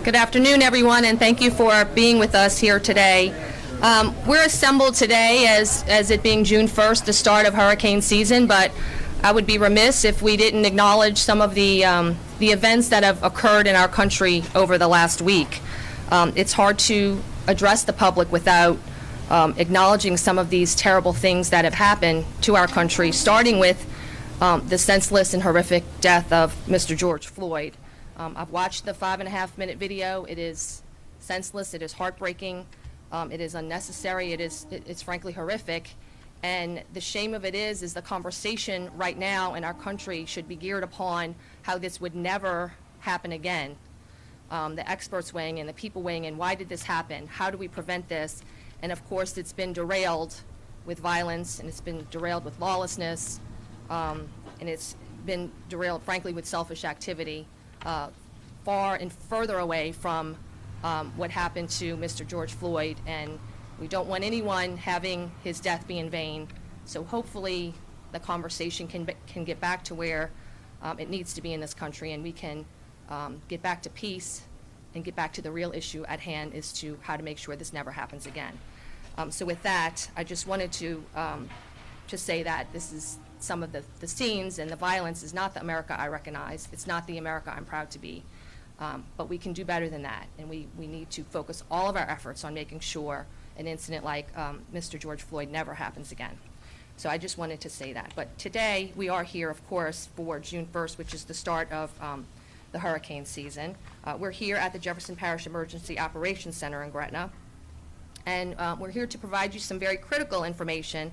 Good afternoon, everyone, and thank you for being with us here today. We're assembled today as it being June 1st, the start of hurricane season, but I would be remiss if we didn't acknowledge some of the events that have occurred in our country over the last week. It's hard to address the public without acknowledging some of these terrible things that have happened to our country, starting with the senseless and horrific death of Mr. George Floyd. I've watched the 5.5-minute video. It is senseless. It is heartbreaking. It is unnecessary. It's frankly horrific. And the shame of it is the conversation right now in our country should be geared upon how this would never happen again. The experts weighing in, the people weighing in, why did this happen? How do we prevent this? And of course, it's been derailed with violence, and it's been derailed with lawlessness, and it's been derailed, frankly, with selfish activity, far and further away from what happened to Mr. George Floyd. And we don't want anyone having his death be in vain. So hopefully the conversation can get back to where it needs to be in this country, and we can get back to peace and get back to the real issue at hand as to how to make sure this never happens again. So with that, I just wanted to say that this is some of the scenes, and the violence is not the America I recognize. It's not the America I'm proud to be. But we can do better than that, and we need to focus all of our efforts on making sure an incident like Mr. George Floyd never happens again. So I just wanted to say that. But today we are here, of course, for June 1st, which is the start of the hurricane season. We're here at the Jefferson Parish Emergency Operations Center in Gretna, and we're here to provide you some very critical information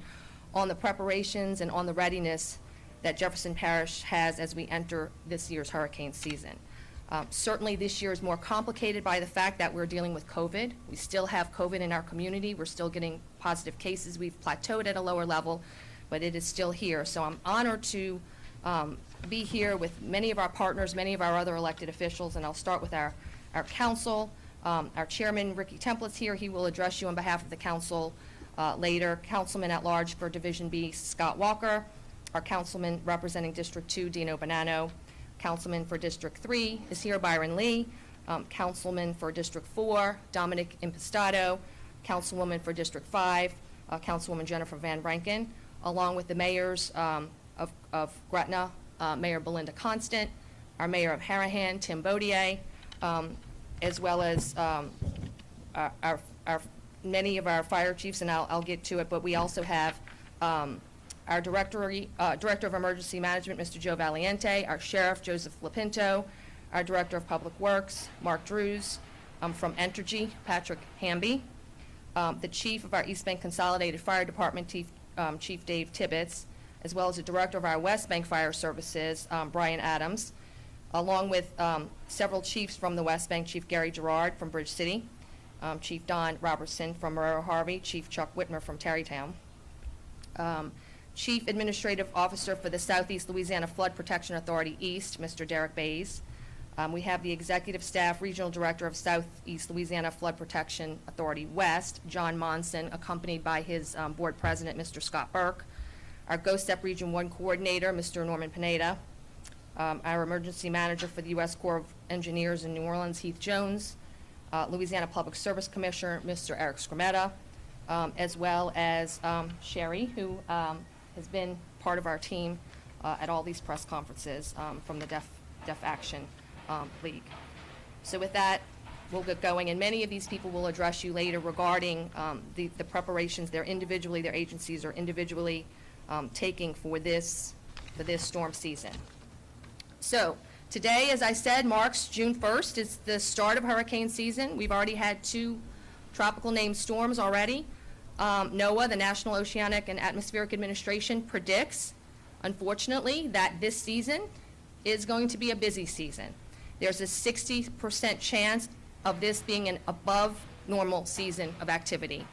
on the preparations and on the readiness that Jefferson Parish has as we enter this year's hurricane season. Certainly this year is more complicated by the fact that we're dealing with COVID. We still have COVID in our community. We're still getting positive cases. We've plateaued at a lower level, but it is still here. So I'm honored to be here with many of our partners, many of our other elected officials, and I'll start with our council. Our chairman, Ricky Templett's here. He will address you on behalf of the council later. Councilman at large for Division B, Scott Walker. Our councilman representing District 2, Dino Bonanno. Councilman for District 3 is here, Byron Lee. Councilman for District 4, Dominic Impastato. Councilwoman for District 5, Councilwoman Jennifer Van Rankin, along with the mayors of Gretna, Mayor Belinda Constant, our mayor of Harahan, Tim Baudier, as well as our many of our fire chiefs, and I'll get to it, but we also have our Director of Emergency Management, Mr. Joe Valiente, our Sheriff, Joseph Lapinto, our Director of Public Works, Mark Drews, from Entergy, Patrick Hamby, the Chief of our East Bank Consolidated Fire Department, Chief Dave Tibbetts, as well as the Director of our West Bank Fire Services, Brian Adams, along with several chiefs from the West Bank, Chief Gary Gerard from Bridge City, Chief Don Robertson from Marrero Harvey, Chief Chuck Whitmer from Tarrytown, Chief Administrative Officer for the Southeast Louisiana Flood Protection Authority East, Mr. Derek Bays. We have the Executive Staff Regional Director of Southeast Louisiana Flood Protection Authority West, John Monson, accompanied by his Board President, Mr. Scott Burke. Our GOSTEP Region 1 Coordinator, Mr. Norman Pineda. Our Emergency Manager for the U.S. Corps of Engineers in New Orleans, Heath Jones. Louisiana Public Service Commissioner, Mr. Eric Scrimetta, as well as Sherry, who has been part of our team at all these press conferences from the Deaf Action League. So with that, we'll get going, and many of these people will address you later regarding the preparations their agencies are individually taking for this storm season. So today, as I said, marks June 1st. It's the start of hurricane season. We've already had 2 tropical named storms already. NOAA, the National Oceanic and Atmospheric Administration, predicts, unfortunately, that this season is going to be a busy season. There's a 60% chance of this being an above normal season of activity,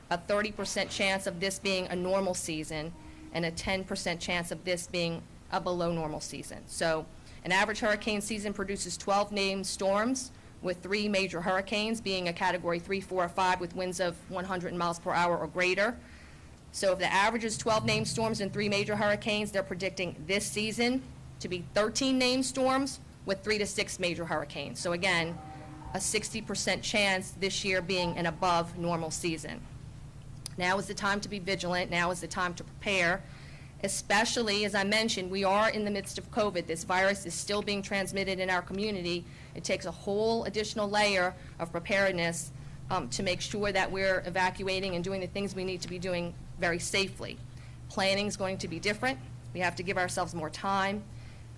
a 30% chance of this being a normal season, and a 10% chance of this being a below normal season. So an average hurricane season produces 12 named storms, with 3 major hurricanes being a Category 3, 4, or 5 with winds of 100 miles per hour or greater. So if the average is 12 named storms and 3 major hurricanes, they're predicting this season to be 13 named storms with 3 to 6 major hurricanes. So again, a 60% chance this year being an above normal season. Now is the time to be vigilant. Now is the time to prepare, especially, as I mentioned, we are in the midst of COVID. This virus is still being transmitted in our community. It takes a whole additional layer of preparedness to make sure that we're evacuating and doing the things we need to be doing very safely. Planning is going to be different. We have to give ourselves more time.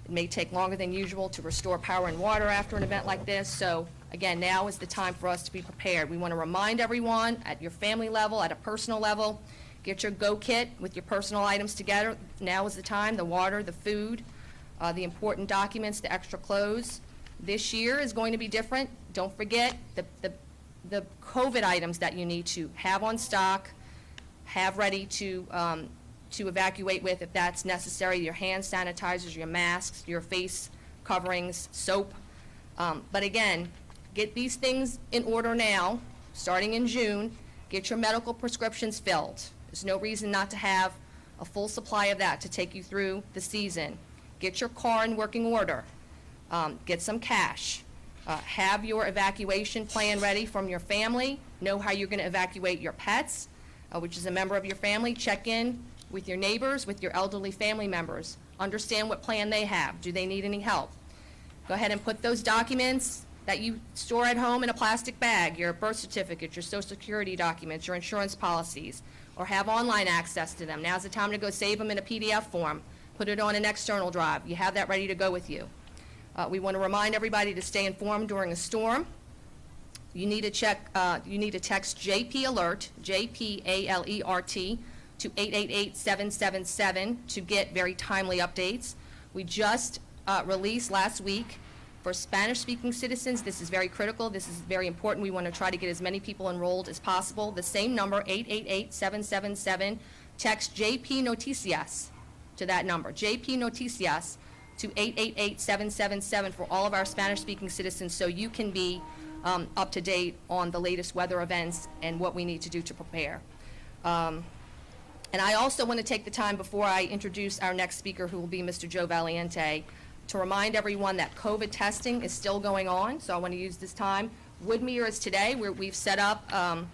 It may take longer than usual to restore power and water after an event like this. So again, now is the time for us to be prepared. We want to remind everyone at your family level, at a personal level, get your go kit with your personal items together. Now is the time, the water, the food, the important documents, the extra clothes. This year is going to be different. Don't forget the COVID items that you need to have on stock, have ready to evacuate with if that's necessary, your hand sanitizers, your masks, your face coverings, soap. But again, get these things in order now, starting in June. Get your medical prescriptions filled. There's no reason not to have a full supply of that to take you through the season. Get your car in working order. Get some cash. Have your evacuation plan ready from your family. Know how you're going to evacuate your pets, which is a member of your family. Check in with your neighbors, with your elderly family members. Understand what plan they have. Do they need any help? Go ahead and put those documents that you store at home in a plastic bag, your birth certificate, your Social Security documents, your insurance policies, or have online access to them. Now's the time to go save them in a PDF form. Put it on an external drive. You have that ready to go with you. We want to remind everybody to stay informed during a storm. You need to text JP Alert, JPALERT, to 888-777 to get very timely updates. We just released last week for Spanish-speaking citizens. This is very critical. This is very important. We want to try to get as many people enrolled as possible. The same number, 888-777, text JP Noticias to that number, JP Noticias, to 888-777 for all of our Spanish-speaking citizens, so you can be up to date on the latest weather events and what we need to do to prepare. And I also want to take the time before I introduce our next speaker, who will be Mr. Joe Valiente, to remind everyone that COVID testing is still going on. So I want to use this time. Woodmere is today. We've set up an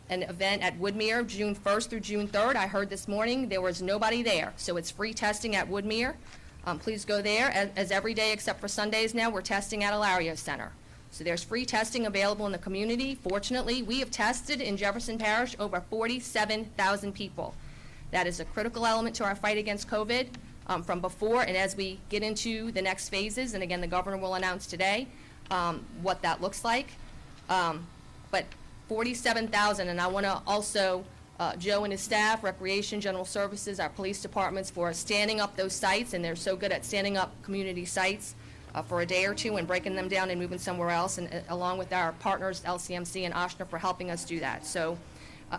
event at Woodmere June 1st through June 3rd. I heard this morning there was nobody there. So it's free testing at Woodmere. Please go there. As every day except for Sundays now, we're testing at Ilario Center. So there's free testing available in the community. Fortunately, we have tested in Jefferson Parish over 47,000 people. That is a critical element to our fight against COVID from before, and as we get into the next phases, and again, the governor will announce today what that looks like. But 47,000, and I want to also Joe and his staff, Recreation, General Services, our police departments, for standing up those sites, and they're so good at standing up community sites for a day or two and breaking them down and moving somewhere else, and along with our partners, LCMC and Oshner, for helping us do that. So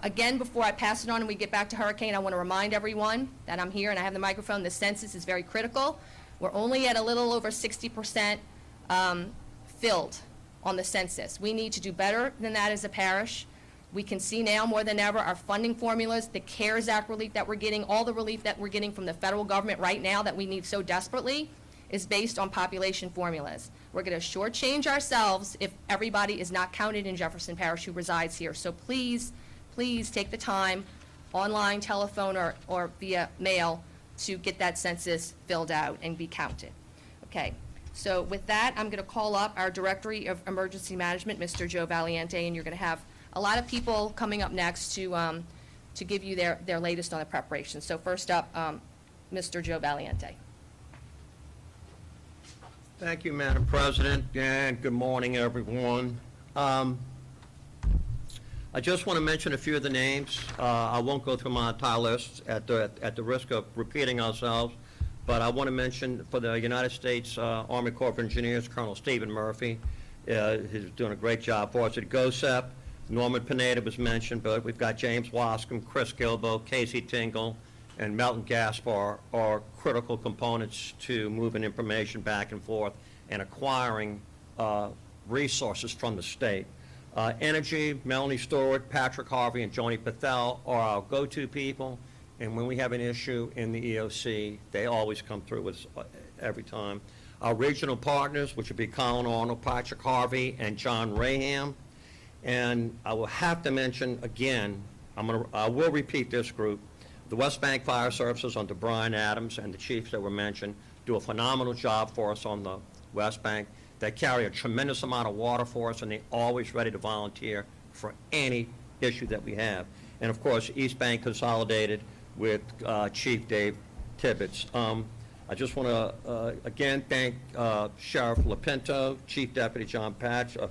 again, before I pass it on and we get back to hurricane, I want to remind everyone that I'm here and I have the microphone. The census is very critical. We're only at a little over 60% filled on the census. We need to do better than that as a parish. We can see now more than ever our funding formulas, the CARES Act relief that we're getting, all the relief that we're getting from the federal government right now that we need so desperately is based on population formulas. We're going to shortchange ourselves if everybody is not counted in Jefferson Parish who resides here. So please, please take the time, online, telephone, or via mail, to get that census filled out and be counted. Okay, so with that, I'm going to call up our Director of Emergency Management, Mr. Joe Valiente, and you're going to have a lot of people coming up next to give you their latest on the preparation. So first up, Mr. Joe Valiente. Thank you, Madam President, and good morning, everyone. I just want to mention a few of the names. I won't go through my entire list at the risk of repeating ourselves, but I want to mention for the United States Army Corps of Engineers, Colonel Stephen Murphy. He's doing a great job for us at GOSEP. Norman Pineda was mentioned, but we've got James Wascom, Chris Gilbo, Casey Tingle, and Melton Gaspar are critical components to moving information back and forth and acquiring resources from the state. Entergy, Melanie Stewart, Patrick Harvey, and Joni Pathel are our go-to people, and when we have an issue in the EOC, they always come through with us every time. Our regional partners, which would be Colin Arnold, Patrick Harvey, and John Raham. And I will have to mention again, I will repeat this group. The West Bank Fire Services under Brian Adams and the chiefs that were mentioned do a phenomenal job for us on the West Bank. They carry a tremendous amount of water for us, and they're always ready to volunteer for any issue that we have. And of course, East Bank Consolidated with Chief Dave Tibbetts. I just want to again thank Sheriff LaPinto, Chief Deputy John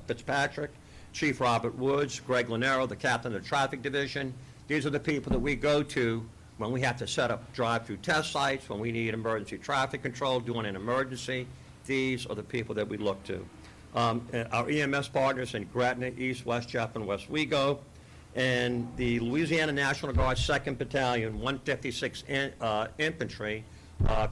Fitzpatrick, Chief Robert Woods, Greg Lanero, the captain of the traffic division. These are the people that we go to when we have to set up drive-through test sites, when we need emergency traffic control, during an emergency. These are the people that we look to. Our EMS partners in Gretna, East, West Jeff, and West Wego, and the Louisiana National Guard 2nd Battalion, 156th Infantry,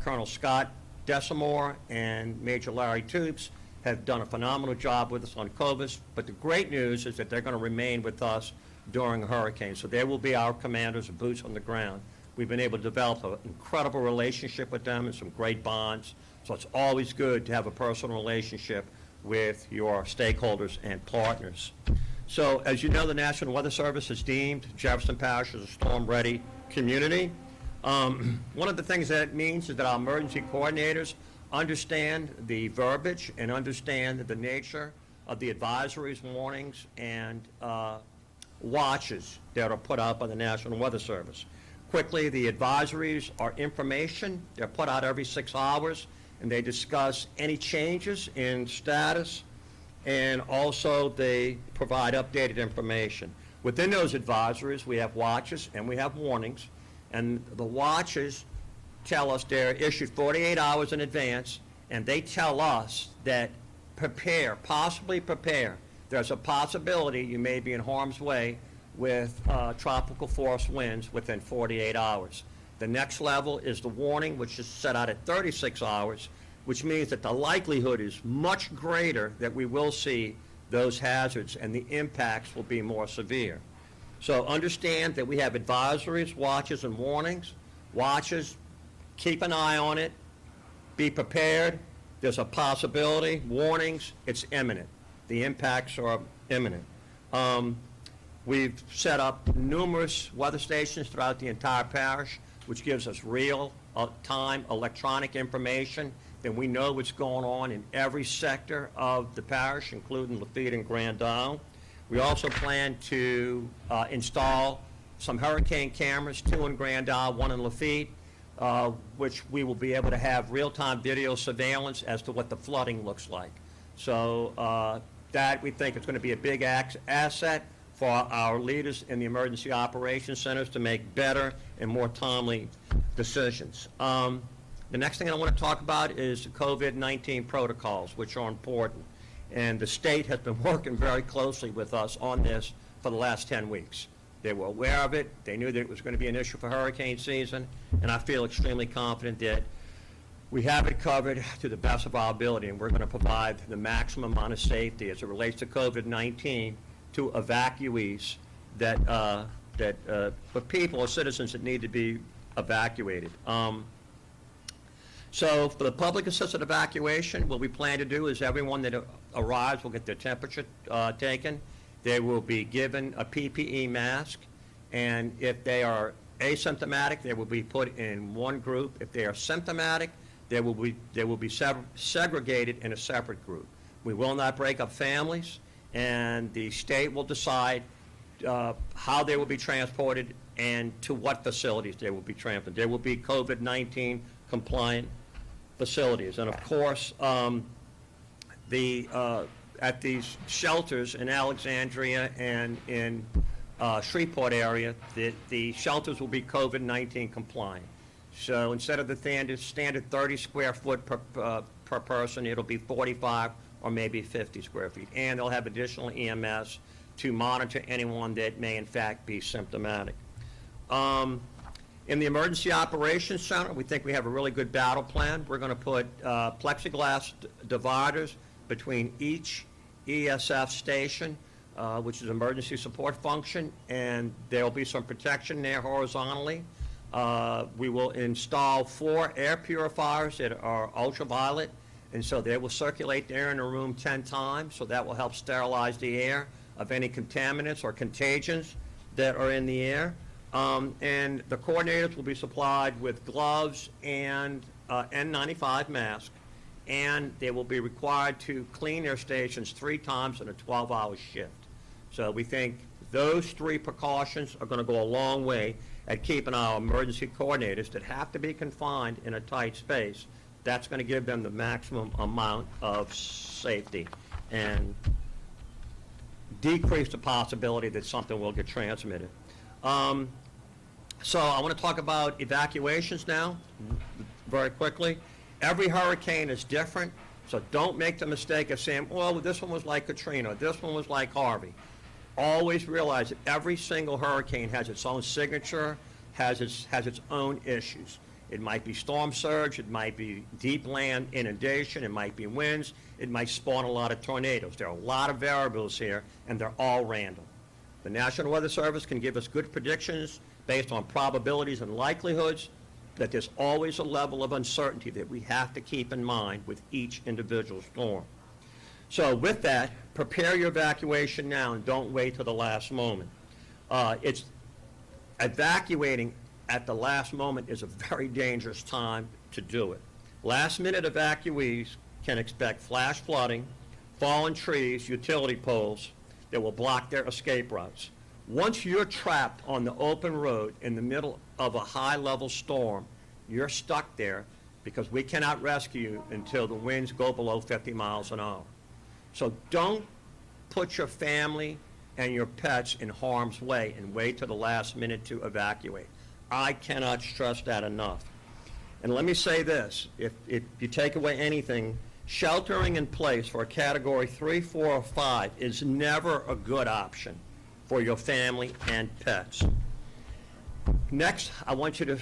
Colonel Scott Desamore and Major Larry Toops have done a phenomenal job with us on COVID, but the great news is that they're going to remain with us during a hurricane. So they will be our commanders and boots on the ground. We've been able to develop an incredible relationship with them and some great bonds. So it's always good to have a personal relationship with your stakeholders and partners. So as you know, the National Weather Service has deemed Jefferson Parish as a storm-ready community. One of the things that it means is that our emergency coordinators understand the verbiage and understand the nature of the advisories, warnings, and watches that are put out by the National Weather Service. Quickly, the advisories are information. They're put out every 6 hours, and they discuss any changes in status, and also they provide updated information. Within those advisories, we have watches and we have warnings, and the watches tell us they're issued 48 hours in advance, and they tell us that prepare, possibly prepare. There's a possibility you may be in harm's way with tropical force winds within 48 hours. The next level is the warning, which is set out at 36 hours, which means that the likelihood is much greater that we will see those hazards and the impacts will be more severe. So understand that we have advisories, watches, and warnings. Watches, keep an eye on it, be prepared. There's a possibility. Warnings, it's imminent. The impacts are imminent. We've set up numerous weather stations throughout the entire parish, which gives us real-time electronic information. Then we know what's going on in every sector of the parish, including Lafitte and Grand Isle. We also plan to install some hurricane cameras, 2 in Grand Isle, 1 in Lafitte, which we will be able to have real-time video surveillance as to what the flooding looks like. So that we think is going to be a big asset for our leaders in the emergency operations centers to make better and more timely decisions. The next thing I want to talk about is the COVID-19 protocols, which are important. And the state has been working very closely with us on this for the last 10 weeks. They were aware of it. They knew that it was going to be an issue for hurricane season. And I feel extremely confident that we have it covered to the best of our ability, and we're going to provide the maximum amount of safety as it relates to COVID-19 to evacuees for people or citizens that need to be evacuated. So for the public assisted evacuation, what we plan to do is everyone that arrives will get their temperature taken. They will be given a PPE mask, and if they are asymptomatic, they will be put in one group. If they are symptomatic, they will be segregated in a separate group. We will not break up families, and the state will decide how they will be transported and to what facilities they will be transported. There will be COVID-19 compliant facilities. And of course, at these shelters in Alexandria and in Shreveport area, the shelters will be COVID-19 compliant. So instead of the standard 30 square foot per person, it'll be 45 or maybe 50 square feet. And they'll have additional EMS to monitor anyone that may in fact be symptomatic. In the Emergency Operations Center, we think we have a really good battle plan. We're going to put plexiglass dividers between each ESF station, which is emergency support function, and there will be some protection there horizontally. We will install 4 air purifiers that are ultraviolet And so they will circulate the air in the room 10 times, so that will help sterilize the air of any contaminants or contagions that are in the air. And the coordinators will be supplied with gloves and N95 masks, and they will be required to clean their stations 3 times in a 12-hour shift. So we think those 3 precautions are going to go a long way at keeping our emergency coordinators that have to be confined in a tight space. That's going to give them the maximum amount of safety and decrease the possibility that something will get transmitted. So I want to talk about evacuations now, very quickly. Every hurricane is different, so don't make the mistake of saying, well, this one was like Katrina, this one was like Harvey. Always realize that every single hurricane has its own signature, has its own issues. It might be storm surge, it might be deep land inundation, it might be winds, it might spawn a lot of tornadoes. There are a lot of variables here, and they're all random. The National Weather Service can give us good predictions based on probabilities and likelihoods, that there's always a level of uncertainty that we have to keep in mind with each individual storm. So with that, prepare your evacuation now and don't wait till the last moment. It's evacuating at the last moment is a very dangerous time to do it. Last-minute evacuees can expect flash flooding, fallen trees, utility poles that will block their escape routes. Once you're trapped on the open road in the middle of a high-level storm, you're stuck there because we cannot rescue you until the winds go below 50 miles an hour. So don't put your family and your pets in harm's way and wait till the last minute to evacuate. I cannot stress that enough. And let me say this, if you take away anything, sheltering in place for a category 3, 4, or 5 is never a good option for your family and pets. Next, I want you to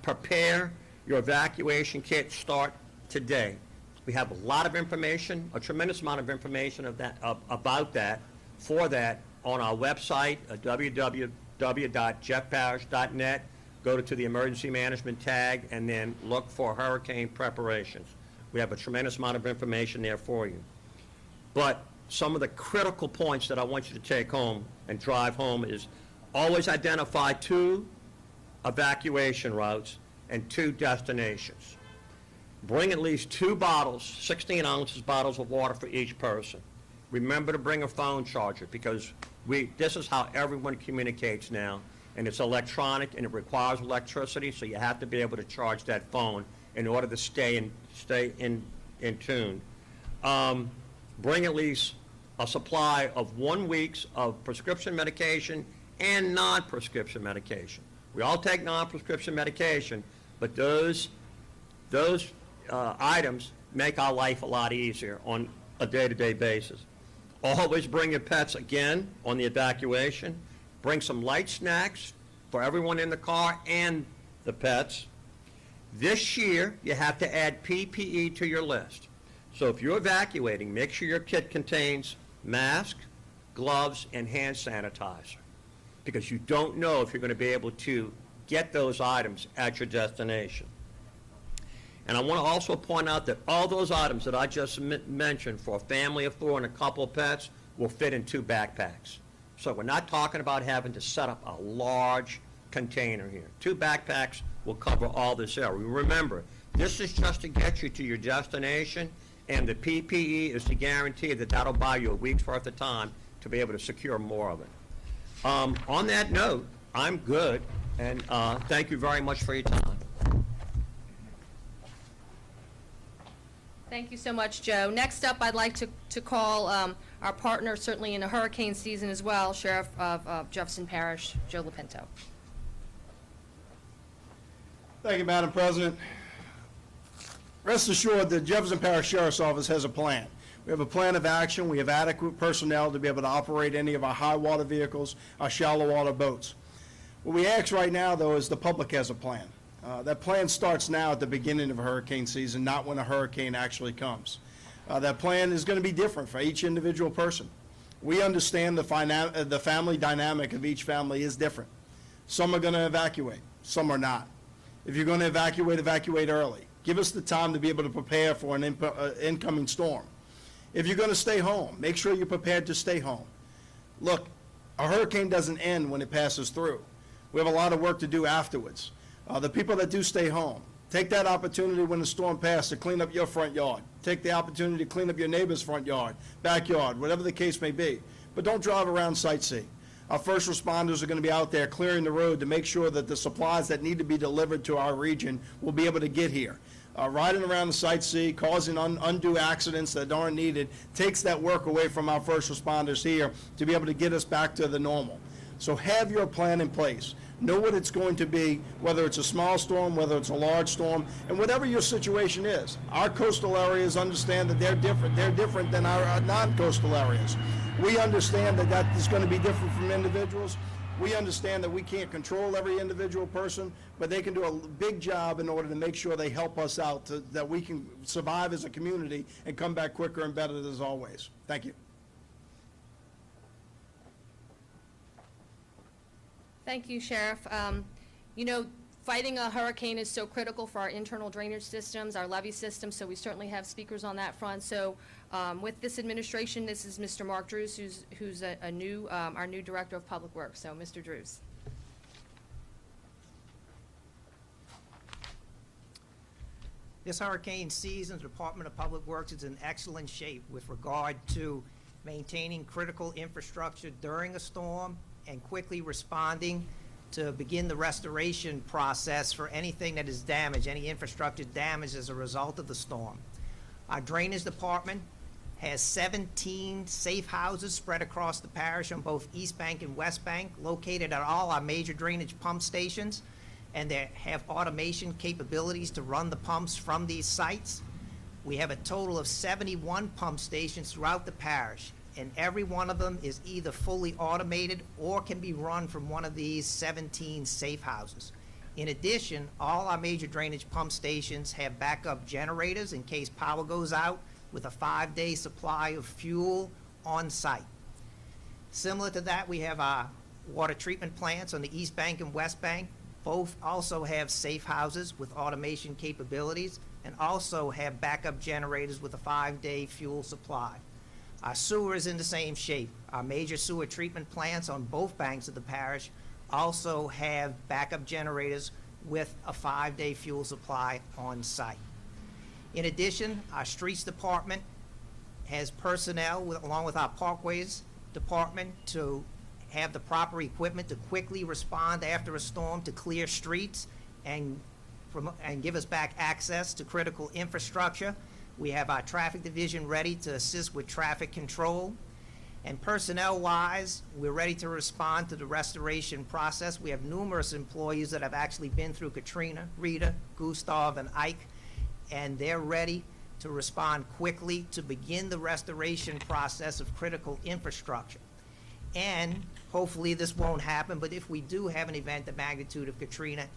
prepare your evacuation kit. Start today. We have a lot of information, a tremendous amount of information about that, for that, on our website, www.jeffparish.net. Go to the emergency management tag and then look for hurricane preparations. We have a tremendous amount of information there for you. But some of the critical points that I want you to take home and drive home is always identify 2 evacuation routes and 2 destinations. Bring at least 2 bottles, 16 ounces bottles of water for each person. Remember to bring a phone charger because this is how everyone communicates now, and it's electronic and it requires electricity, so you have to be able to charge that phone in order to stay in tune. Bring at least a supply of 1 week's of prescription medication and non-prescription medication. We all take non-prescription medication, but those items make our life a lot easier on a day-to-day basis. Always bring your pets again on the evacuation. Bring some light snacks for everyone in the car and the pets. This year, you have to add PPE to your list. So if you're evacuating, make sure your kit contains mask, gloves, and hand sanitizer, because you don't know if you're going to be able to get those items at your destination. And I want to also point out that all those items that I just mentioned for a family of 4 and a couple of pets will fit in 2 backpacks. So we're not talking about having to set up a large container here. 2 backpacks will cover all this area. Remember, this is just to get you to your destination, and the PPE is to guarantee that that'll buy you a week's worth of time to be able to secure more of it. On that note, I'm good, and thank you very much for your time. Thank you so much, Joe. Next up, I'd like to call our partner, certainly in the hurricane season as well, Sheriff of Jefferson Parish, Joe Lopinto. Thank you, Madam President. Rest assured the Jefferson Parish Sheriff's Office has a plan. We have a plan of action. We have adequate personnel to be able to operate any of our high water vehicles, our shallow water boats. What we ask right now, though, is the public has a plan. That plan starts now at the beginning of a hurricane season, not when a hurricane actually comes. That plan is going to be different for each individual person. We understand the family dynamic of each family is different. Some are going to evacuate, some are not. If you're going to evacuate, evacuate early. Give us the time to be able to prepare for an incoming storm. If you're going to stay home, make sure you're prepared to stay home. Look, a hurricane doesn't end when it passes through. We have a lot of work to do afterwards. The people that do stay home, take that opportunity when the storm passes to clean up your front yard. Take the opportunity to clean up your neighbor's front yard, backyard, whatever the case may be. But don't drive around sightseeing. Our first responders are going to be out there clearing the road to make sure that the supplies that need to be delivered to our region will be able to get here. Riding around the sightsee, causing undue accidents that aren't needed, takes that work away from our first responders here to be able to get us back to the normal. So have your plan in place. Know what it's going to be, whether it's a small storm, whether it's a large storm, and whatever your situation is. Our coastal areas understand that they're different. They're different than our non-coastal areas. We understand that that is going to be different from individuals. We understand that we can't control every individual person, but they can do a big job in order to make sure they help us out, that we can survive as a community and come back quicker and better as always. Thank you. Thank you, Sheriff. You know, fighting a hurricane is so critical for our internal drainage systems, our levee systems, so we certainly have speakers on that front. So with this administration, this is Mr. Mark Drews, who's our new Director of Public Works. So, Mr. Drews. This hurricane season, the Department of Public Works is in excellent shape with regard to maintaining critical infrastructure during a storm and quickly responding to begin the restoration process for anything that is damaged, any infrastructure damaged as a result of the storm. Our drainage department has 17 safe houses spread across the parish on both East Bank and West Bank, located at all our major drainage pump stations, and they have automation capabilities to run the pumps from these sites. We have a total of 71 pump stations throughout the parish, and every one of them is either fully automated or can be run from one of these 17 safe houses. In addition, all our major drainage pump stations have backup generators in case power goes out, with a 5-day supply of fuel on site. Similar to that, we have our water treatment plants on the East Bank and West Bank. Both also have safe houses with automation capabilities and also have backup generators with a 5-day fuel supply. Our sewer is in the same shape. Our major sewer treatment plants on both banks of the parish also have backup generators with a 5-day fuel supply on site. In addition, our streets department has personnel along with our parkways department to have the proper equipment to quickly respond after a storm to clear streets and give us back access to critical infrastructure. We have our traffic division ready to assist with traffic control. And personnel-wise, we're ready to respond to the restoration process. We have numerous employees that have actually been through Katrina, Rita, Gustav, and Ike, and they're ready to respond quickly to begin the restoration process of critical infrastructure. And hopefully this won't happen, but if we do have an event the magnitude of Katrina,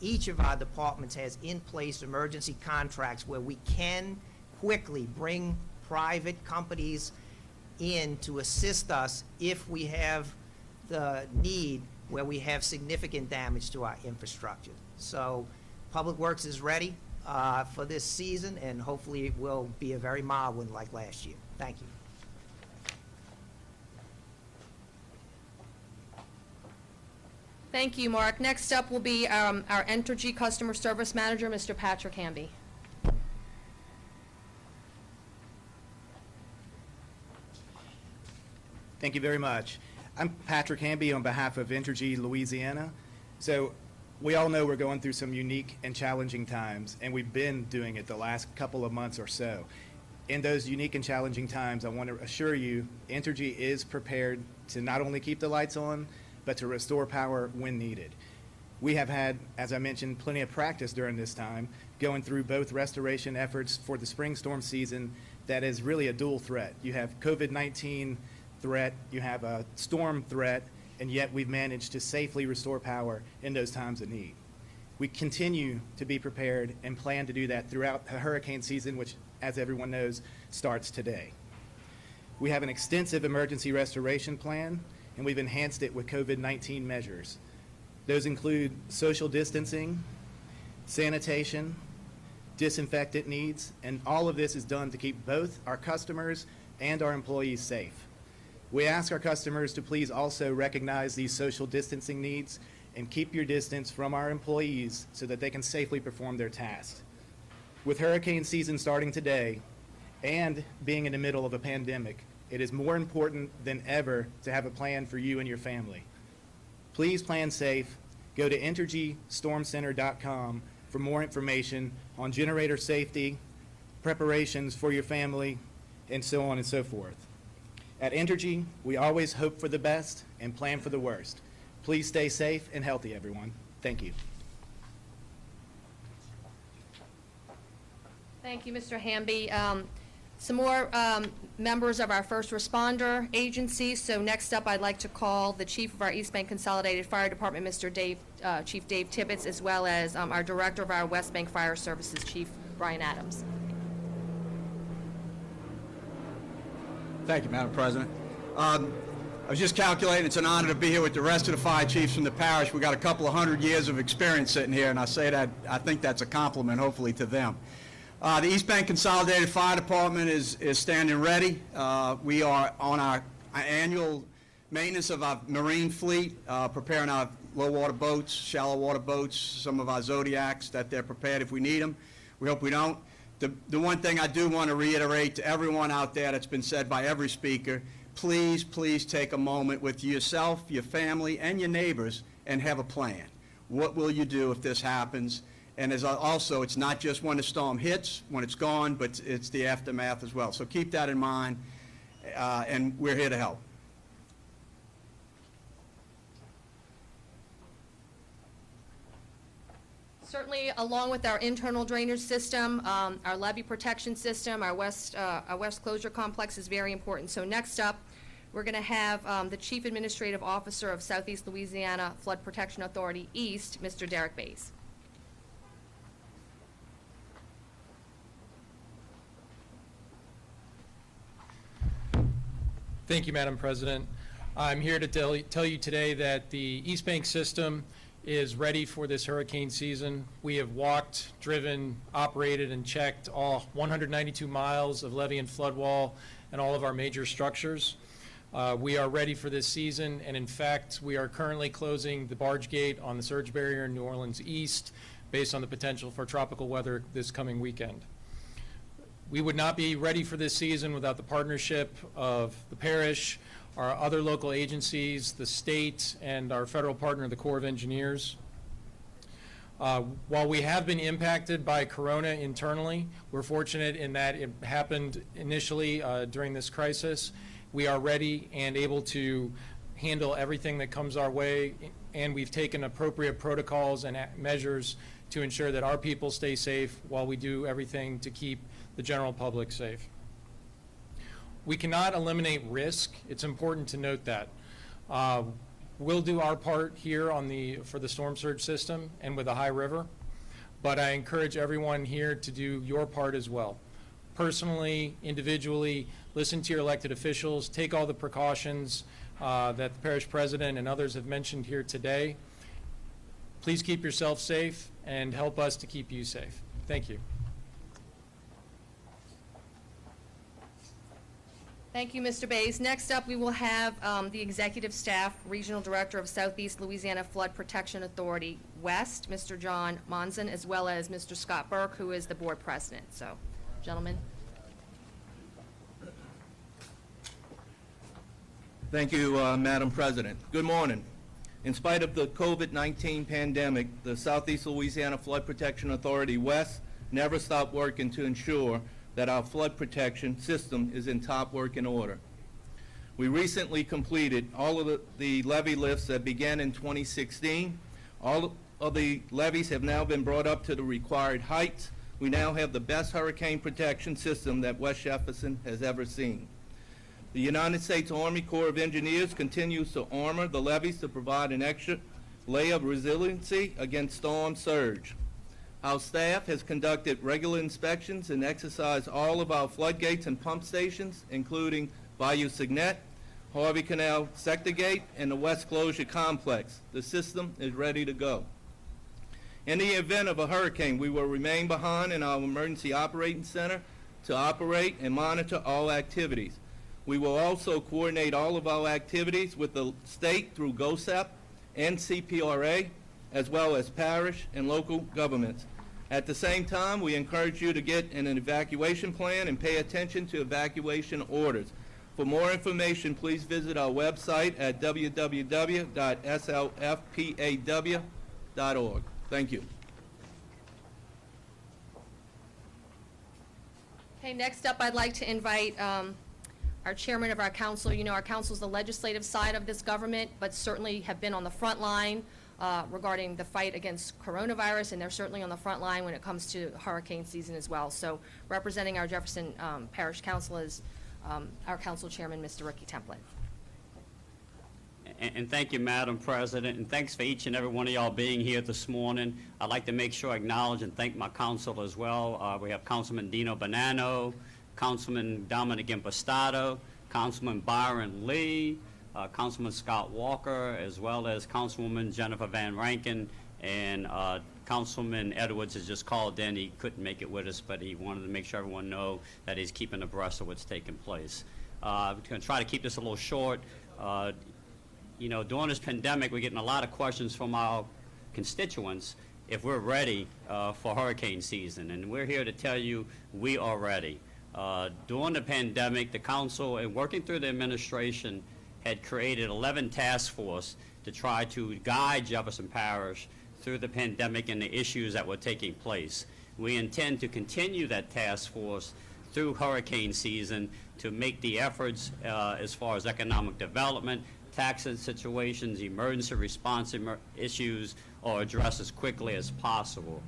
each of our departments has in place emergency contracts where we can quickly bring private companies in to assist us if we have the need where we have significant damage to our infrastructure. So Public Works is ready for this season, and hopefully it will be a very mild one like last year. Thank you. Thank you, Mark. Next up will be our Entergy Customer Service Manager, Mr. Patrick Hamby. Thank you very much. I'm Patrick Hamby on behalf of Entergy Louisiana. So we all know we're going through some unique and challenging times, and we've been doing it the last couple of months or so. In those unique and challenging times, I want to assure you, Entergy is prepared to not only keep the lights on, but to restore power when needed. We have had, as I mentioned, plenty of practice during this time, going through both restoration efforts for the spring storm season that is really a dual threat. You have COVID-19 threat, you have a storm threat, and yet we've managed to safely restore power in those times of need. We continue to be prepared and plan to do that throughout the hurricane season, which, as everyone knows, starts today. We have an extensive emergency restoration plan, and we've enhanced it with COVID-19 measures. Those include social distancing, sanitation, disinfectant needs, and all of this is done to keep both our customers and our employees safe. We ask our customers to please also recognize these social distancing needs and keep your distance from our employees so that they can safely perform their tasks. With hurricane season starting today and being in the middle of a pandemic, it is more important than ever to have a plan for you and your family. Please plan safe. Go to EnergyStormCenter.com for more information on generator safety, preparations for your family, and so on and so forth. At Entergy, we always hope for the best and plan for the worst. Please stay safe and healthy, everyone. Thank you. Thank you, Mr. Hamby. Some more members of our first responder agencies. So next up, I'd like to call the chief of our East Bank Consolidated Fire Department, Chief Dave Tibbetts, as well as our director of our West Bank Fire Services, Chief Brian Adams. Thank you, Madam President. I was just calculating, it's an honor to be here with the rest of the fire chiefs from the parish. We got a couple of 100 years of experience sitting here, and I say that, I think that's a compliment, hopefully, to them. The East Bank Consolidated Fire Department is standing ready. We are on our annual maintenance of our marine fleet, preparing our low water boats, shallow water boats, some of our Zodiacs, that they're prepared if we need them. We hope we don't. The one thing I do want to reiterate to everyone out there that's been said by every speaker, please, please take a moment with yourself, your family, and your neighbors and have a plan. What will you do if this happens? And as also, it's not just when the storm hits, when it's gone, but it's the aftermath as well. So keep that in mind, and we're here to help. Certainly, along with our internal drainage system, our levee protection system, our west closure complex is very important. So next up, we're going to have the Chief Administrative Officer of Southeast Louisiana Flood Protection Authority East, Mr. Derek Bays. Thank you, Madam President. I'm here to tell you today that the East Bank system is ready for this hurricane season. We have walked, driven, operated, and checked all 192 miles of levee and flood wall and all of our major structures. We are ready for this season, and in fact, we are currently closing the barge gate on the surge barrier in New Orleans East based on the potential for tropical weather this coming weekend. We would not be ready for this season without the partnership of the parish, our other local agencies, the state, and our federal partner, the Corps of Engineers. While we have been impacted by Corona internally, we're fortunate in that it happened initially during this crisis. We are ready and able to handle everything that comes our way, and we've taken appropriate protocols and measures to ensure that our people stay safe while we do everything to keep the general public safe. We cannot eliminate risk. It's important to note that. We'll do our part here for the storm surge system and with the high river, but I encourage everyone here to do your part as well. Personally, individually, listen to your elected officials, take all the precautions that the parish president and others have mentioned here today. Please keep yourself safe and help us to keep you safe. Thank you. Thank you, Mr. Bays. Next up, we will have the Executive Staff Regional Director of Southeast Louisiana Flood Protection Authority West, Mr. John Monson, as well as Mr. Scott Burke, who is the Board President. So, gentlemen. Thank you, Madam President. Good morning. In spite of the COVID-19 pandemic, the Southeast Louisiana Flood Protection Authority West never stopped working to ensure that our flood protection system is in top working order. We recently completed all of the levee lifts that began in 2016. All of the levees have now been brought up to the required heights. We now have the best hurricane protection system that West Jefferson has ever seen. The United States Army Corps of Engineers continues to armor the levees to provide an extra layer of resiliency against storm surge. Our staff has conducted regular inspections and exercised all of our floodgates and pump stations, including Bayou Signet, Harvey Canal Sector Gate, and the West Closure Complex. The system is ready to go. In the event of a hurricane, we will remain behind in our emergency operating center to operate and monitor all activities. We will also coordinate all of our activities with the state through GOSEP and CPRA, as well as parish and local governments. At the same time, we encourage you to get an evacuation plan and pay attention to evacuation orders. For more information, please visit our website at www.slfpaw.org. Thank you. Okay, next up, I'd like to invite our chairman of our council. You know, our council is the legislative side of this government, but certainly have been on the front line regarding the fight against coronavirus, and they're certainly on the front line when it comes to hurricane season as well. So representing our Jefferson Parish Council is our council chairman, Mr. Ricky Templin. And thank you, Madam President, and thanks for each and every one of y'all being here this morning. I'd like to make sure I acknowledge and thank my council as well. We have Councilman Dino Bonanno, Councilman Dominic Impastato, Councilman Byron Lee, Councilman Scott Walker, as well as Councilwoman Jennifer Van Rankin, and Councilman Edwards has just called in. He couldn't make it with us, but he wanted to make sure everyone know that he's keeping abreast of what's taking place. We're going to try to keep this a little short. You know, during this pandemic, we're getting a lot of questions from our constituents if we're ready for hurricane season, and we're here to tell you we are ready. During the pandemic, the council, and working through the administration, had created 11 task force to try to guide Jefferson Parish through the pandemic and the issues that were taking place. We intend to continue that task force through hurricane season to make the efforts as far as economic development, tax situations, emergency response issues are addressed as quickly as possible.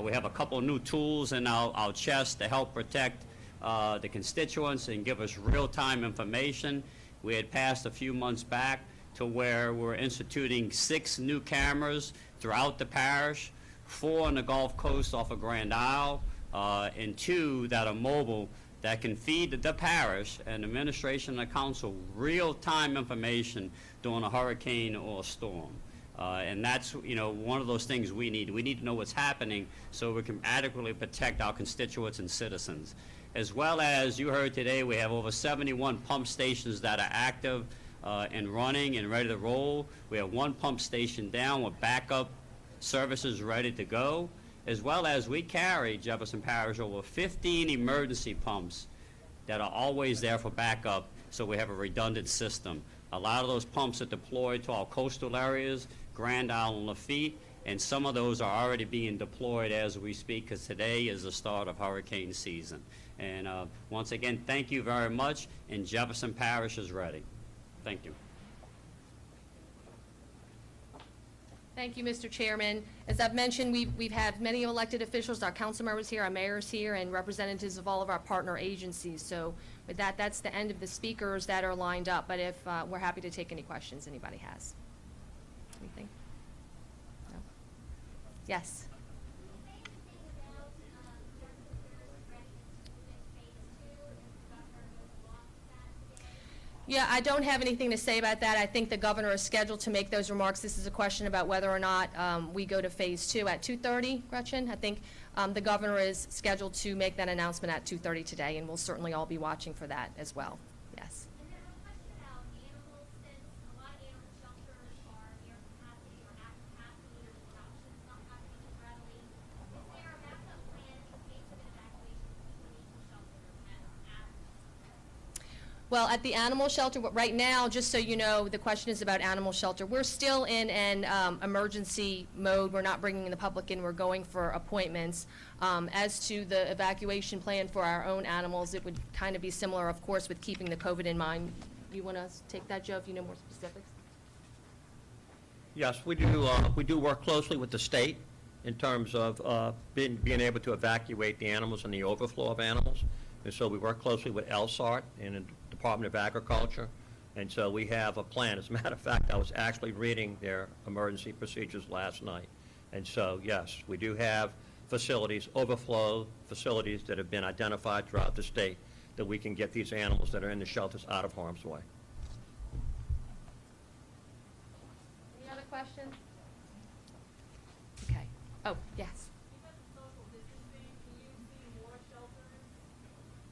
We have a couple of new tools in our chest to help protect the constituents and give us real-time information. We had passed a few months back to where we're instituting 6 new cameras throughout the parish, 4 on the Gulf Coast off of Grand Isle, and 2 that are mobile that can feed the parish and administration and the council real-time information during a hurricane or a storm. And that's, you know, one of those things we need. We need to know what's happening so we can adequately protect our constituents and citizens. As well as you heard today, we have over 71 pump stations that are active and running and ready to roll. We have 1 pump station down with backup services ready to go. As well as we carry, Jefferson Parish, over 15 emergency pumps that are always there for backup, so we have a redundant system. A lot of those pumps are deployed to our coastal areas, Grand Isle and Lafitte, and some of those are already being deployed as we speak, because today is the start of hurricane season. And once again, thank you very much, and Jefferson Parish is ready. Thank you. Thank you, Mr. Chairman. As I've mentioned, we've had many elected officials, our council members here, our mayors here, and representatives of all of our partner agencies. So with that, that's the end of the speakers that are lined up. But if we're happy to take any questions anybody has. Anything? No? Yes. Yeah, I don't have anything to say about that. I think the governor is scheduled to make those remarks. This is a question about whether or not we go to phase 2 at 2:30, Gretchen. I think the governor is scheduled to make that announcement at 2:30 today, and we'll certainly all be watching for that as well. Yes. And then a question about animals, since a lot of animal shelters are near capacity or at capacity, or adoptions not happening as readily. Is there a backup plan in case of an evacuation to keep the animal shelters at? Well, at the animal shelter, right now, just so you know, the question is about animal shelter. We're still in an emergency mode. We're not bringing the public in. We're going for appointments. As to the evacuation plan for our own animals, it would kind of be similar, of course, with keeping the COVID in mind. You want to take that, Joe, if you know more specifics? Yes, we do work closely with the state in terms of being able to evacuate the animals and the overflow of animals. And so we work closely with LSART and the Department of Agriculture. And so we have a plan. As a matter of fact, I was actually reading their emergency procedures last night. And so, yes, we do have facilities, overflow facilities that have been identified throughout the state that we can get these animals that are in the shelters out of harm's way. Any other questions? Okay. Oh, yes. Because of social distancing, can you see more shelters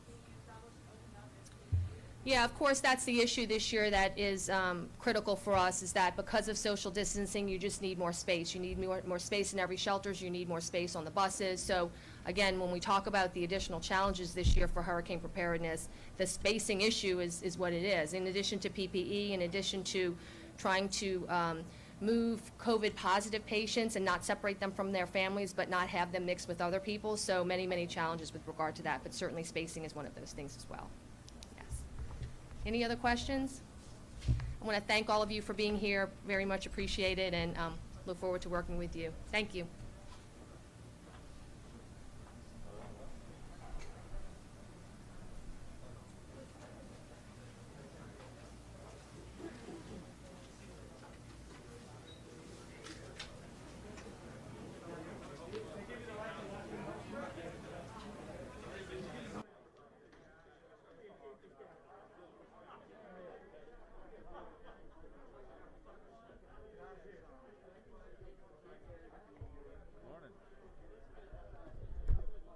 being established and opened up as we need? Yeah, of course, that's the issue this year that is critical for us, is that because of social distancing, you just need more space. You need more space in every shelters, you need more space on the buses. So again, when we talk about the additional challenges this year for hurricane preparedness, the spacing issue is what it is. In addition to PPE, in addition to trying to move COVID-positive patients and not separate them from their families, but not have them mix with other people. So many, many challenges with regard to that, but certainly spacing is one of those things as well. Yes. Any other questions? I want to thank all of you for being here. Very much appreciated, and look forward to working with you. Thank you.